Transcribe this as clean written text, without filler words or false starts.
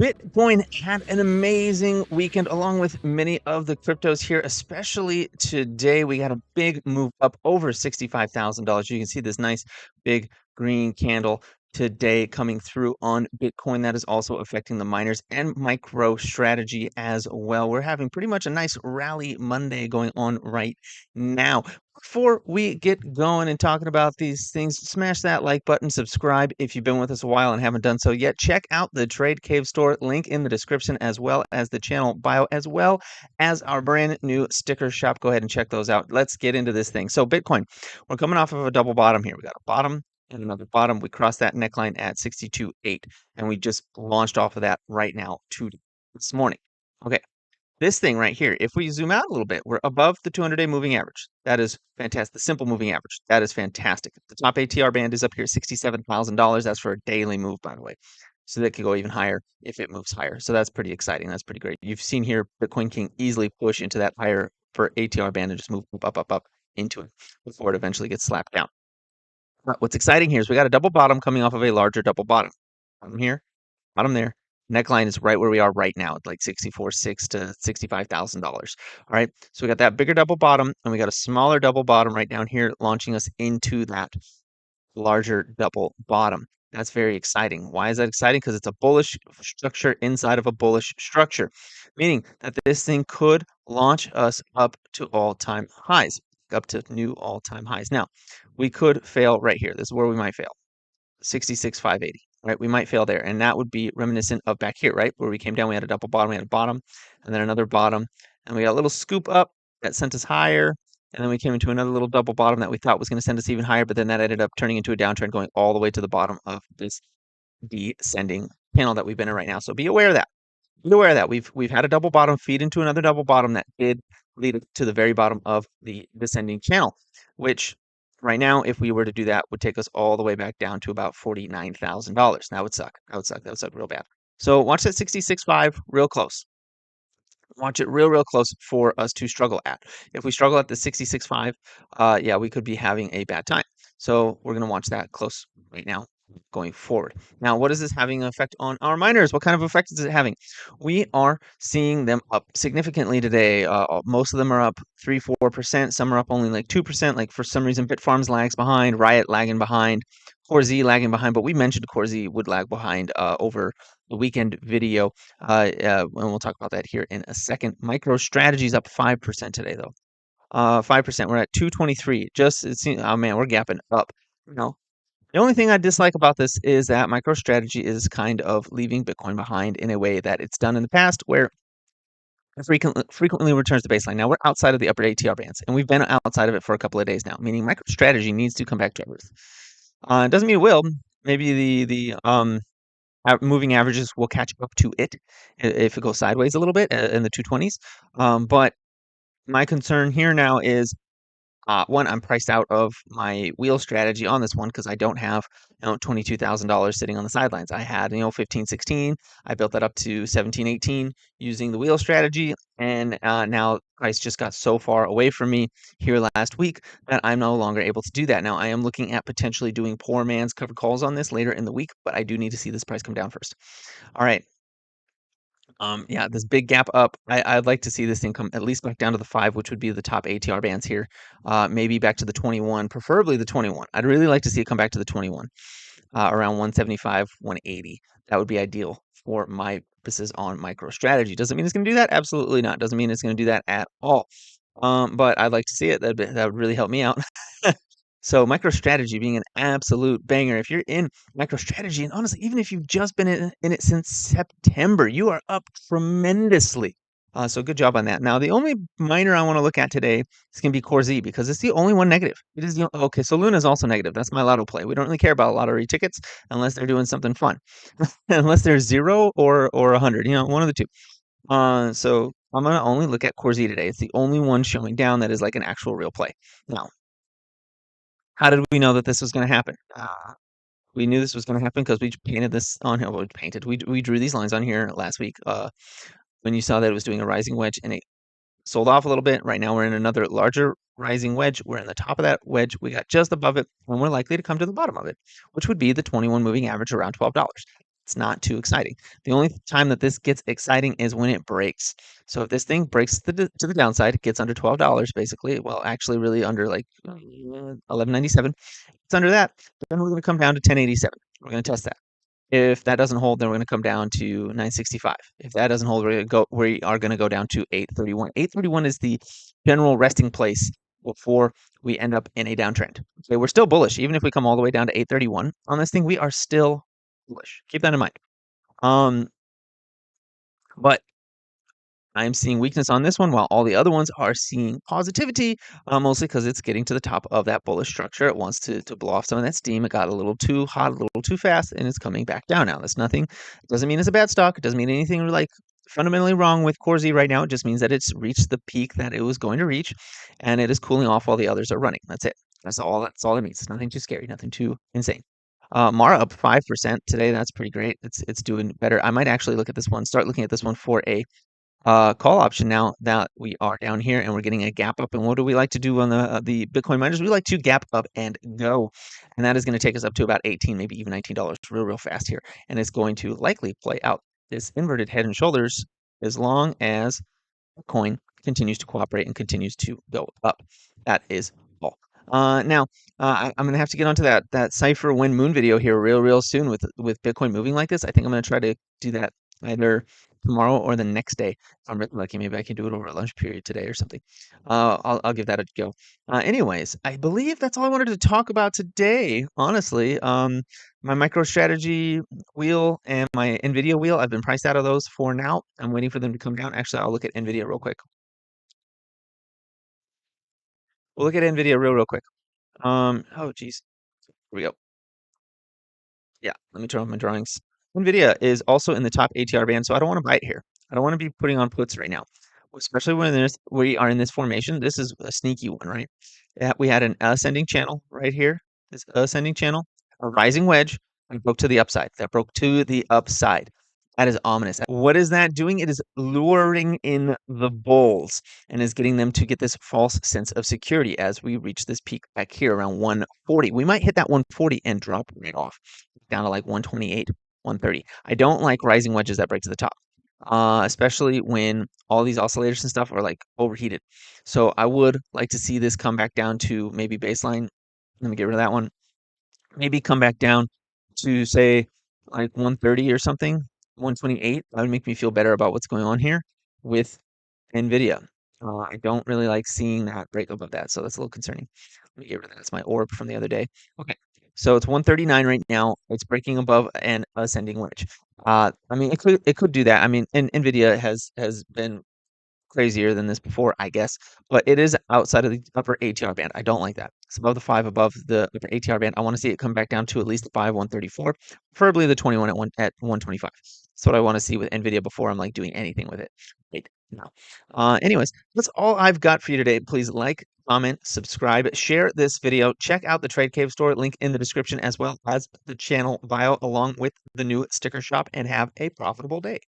Bitcoin had an amazing weekend along with many of the cryptos here, especially today. We got a big move up over $65,000. You can see this nice big green candle today coming through on Bitcoin. That is also affecting the miners and micro strategy as well. We're having pretty much a nice rally Monday going on right now. Before we get going and talking about these things, smash that like button, subscribe if you've been with us a while and haven't done so yet. Check out the Trade Cave store, link in the description, as well as the channel bio, as well as our brand new sticker shop. Go ahead and check those out. Let's get into this thing. So Bitcoin, we're coming off of a double bottom here. We got a bottom and another bottom. We crossed that neckline at 62.8, and we just launched off of that right now this morning. Okay, this thing right here, if we zoom out a little bit, we're above the 200-day moving average. That is fantastic. The simple moving average. That is fantastic. The top ATR band is up here, $67,000. That's for a daily move, by the way. So that could go even higher if it moves higher. So that's pretty exciting. That's pretty great. You've seen here Bitcoin can easily push into that higher for ATR band and just move up into it before it eventually gets slapped down. But what's exciting here is we got a double bottom coming off of a larger double bottom. Bottom here, bottom there. Neckline is right where we are right now, at like 64.6 to $65,000. All right, so we got that bigger double bottom, and we got a smaller double bottom right down here, launching us into that larger double bottom. That's very exciting. Why is that exciting? Because it's a bullish structure inside of a bullish structure, meaning that this thing could launch us up to all-time highs, up to new all-time highs. Now, we could fail right here. This is where we might fail. 66,580, right? We might fail there. And that would be reminiscent of back here, right? Where we came down, we had a double bottom, we had a bottom, and then another bottom, and we got a little scoop up that sent us higher. And then we came into another little double bottom that we thought was going to send us even higher, but then that ended up turning into a downtrend going all the way to the bottom of this descending panel that we've been in right now. So be aware of that. Be aware of that. We've had a double bottom feed into another double bottom that did lead to the very bottom of the descending channel, which right now, if we were to do that, would take us all the way back down to about $49,000. That would suck. That would suck. That would suck real bad. So watch that 66.5 real close. Watch it real close for us to struggle at. If we struggle at the 66.5, yeah, we could be having a bad time. So we're going to watch that close right now going forward. Now, what is this having an effect on our miners? What kind of effect is it having? We are seeing them up significantly today. Most of them are up 3-4%. Some are up only like 2%. Like for some reason, Bitfarms lags behind, Riot lagging behind, CoreZ lagging behind. But we mentioned CoreZ would lag behind over the weekend video. And we'll talk about that here in a second. MicroStrategy is up 5% today, though. 5%. We're at 223. Just it seems, oh man, we're gapping up. You know, the only thing I dislike about this is that MicroStrategy is kind of leaving Bitcoin behind in a way that it's done in the past, where it frequently returns to baseline. Now we're outside of the upper ATR bands, and we've been outside of it for a couple of days now, meaning MicroStrategy needs to come back to earth. It doesn't mean it will. Maybe the moving averages will catch up to it if it goes sideways a little bit in the 220s. But my concern here now is one, I'm priced out of my wheel strategy on this one because I don't have $22,000 sitting on the sidelines. I had 15, 16. I built that up to 17, 18 using the wheel strategy, and now price just got so far away from me here last week that I'm no longer able to do that. Now I am looking at potentially doing poor man's covered calls on this later in the week, but I do need to see this price come down first. All right. Yeah, this big gap up. I'd like to see this thing come at least back down to the 5, which would be the top ATR bands here. Maybe back to the 21, preferably the 21. I'd really like to see it come back to the 21, around 175, 180. That would be ideal for my purposes on MicroStrategy. Doesn't mean it's going to do that. Absolutely not. Doesn't mean it's going to do that at all. But I'd like to see it. That would really help me out. So MicroStrategy being an absolute banger. If you're in MicroStrategy, and honestly, even if you've just been in it since September, you are up tremendously. So good job on that. Now, the only miner I want to look at today is going to be CoreZ because it's the only one negative. It is okay. So Luna is also negative. That's my lotto play. We don't really care about lottery tickets unless they're doing something fun, unless they're 0 or 100. One of the two. So I'm gonna only look at CoreZ today. It's the only one showing down that is like an actual real play. Now, how did we know that this was going to happen? We knew this was going to happen because we painted this on here. Well, we drew these lines on here last week. When you saw that it was doing a rising wedge and it sold off a little bit. Right now we're in another larger rising wedge. We're in the top of that wedge. We got just above it, and we're likely to come to the bottom of it, which would be the 21 moving average around $12. It's not too exciting. The only time that this gets exciting is when it breaks. So if this thing breaks to the downside, it gets under $12 basically. Well, actually, really under like 11.97. It's under that. Then we're going to come down to 10.87. We're going to test that. If that doesn't hold, then we're going to come down to 9.65. If that doesn't hold, we are going to go down to 8.31. 8.31 is the general resting place before we end up in a downtrend. Okay, we're still bullish. Even if we come all the way down to 8.31 on this thing, we are still bullish. Keep that in mind. Um, but I'm seeing weakness on this one while all the other ones are seeing positivity, mostly because it's getting to the top of that bullish structure. It wants to blow off some of that steam. It got a little too hot, a little too fast, and it's coming back down now. That's nothing. It doesn't mean it's a bad stock. It doesn't mean anything like fundamentally wrong with Core Z right now. It just means that it's reached the peak that it was going to reach, and it is cooling off while the others are running. That's it. That's all. That's all it means. It's nothing too scary, nothing too insane. Mara up 5% today. That's pretty great. It's doing better. I might actually look at this one. Start looking at this one for a call option now that we are down here and we're getting a gap up. And what do we like to do on the Bitcoin miners? We like to gap up and go, and that is going to take us up to about 18, maybe even $19 real fast here, and it's going to likely play out this inverted head and shoulders as long as coin continues to cooperate and continues to go up. That is all. Now, I'm gonna have to get onto that Cipher When Moon video here real soon with Bitcoin moving like this. I think I'm gonna try to do that either tomorrow or the next day. If I'm really lucky, maybe I can do it over a lunch period today or something. I'll give that a go. Anyways, I believe that's all I wanted to talk about today. Honestly, my MicroStrategy wheel and my NVIDIA wheel, I've been priced out of those for now. I'm waiting for them to come down. Actually, I'll look at NVIDIA real quick. We'll look at NVIDIA real quick. Oh geez, here we go. Yeah, let me turn off my drawings. NVIDIA is also in the top ATR band, so I don't want to buy it here. I don't want to be putting on puts right now, especially when we are in this formation. This is a sneaky one, right? Yeah, we had an ascending channel right here, this ascending channel, a rising wedge, and broke to the upside. That broke to the upside. That is ominous. What is that doing? It is luring in the bulls and is getting them to get this false sense of security as we reach this peak back here around 140. We might hit that 140 and drop right off down to like 128, 130. I don't like rising wedges that break to the top, especially when all these oscillators and stuff are like overheated. So I would like to see this come back down to maybe baseline. Let me get rid of that one. Maybe come back down to say like 130 or something, 128. That would make me feel better about what's going on here with NVIDIA. I don't really like seeing that break above that, so that's a little concerning. Let me get rid of that. That's my orb from the other day. Okay, so it's 139 right now. It's breaking above an ascending wedge. I mean, it could do that. I mean, and NVIDIA has been crazier than this before, I guess, but it is outside of the upper ATR band. I don't like that. It's above the 5, above the upper ATR band. I want to see it come back down to at least the 5, 134, preferably the 21 at 125. That's what I want to see with NVIDIA before I'm like doing anything with it right now. Anyways, that's all I've got for you today. Please like, comment, subscribe, share this video. Check out the Trade Cave store, link in the description, as well as the channel bio along with the new sticker shop, and have a profitable day.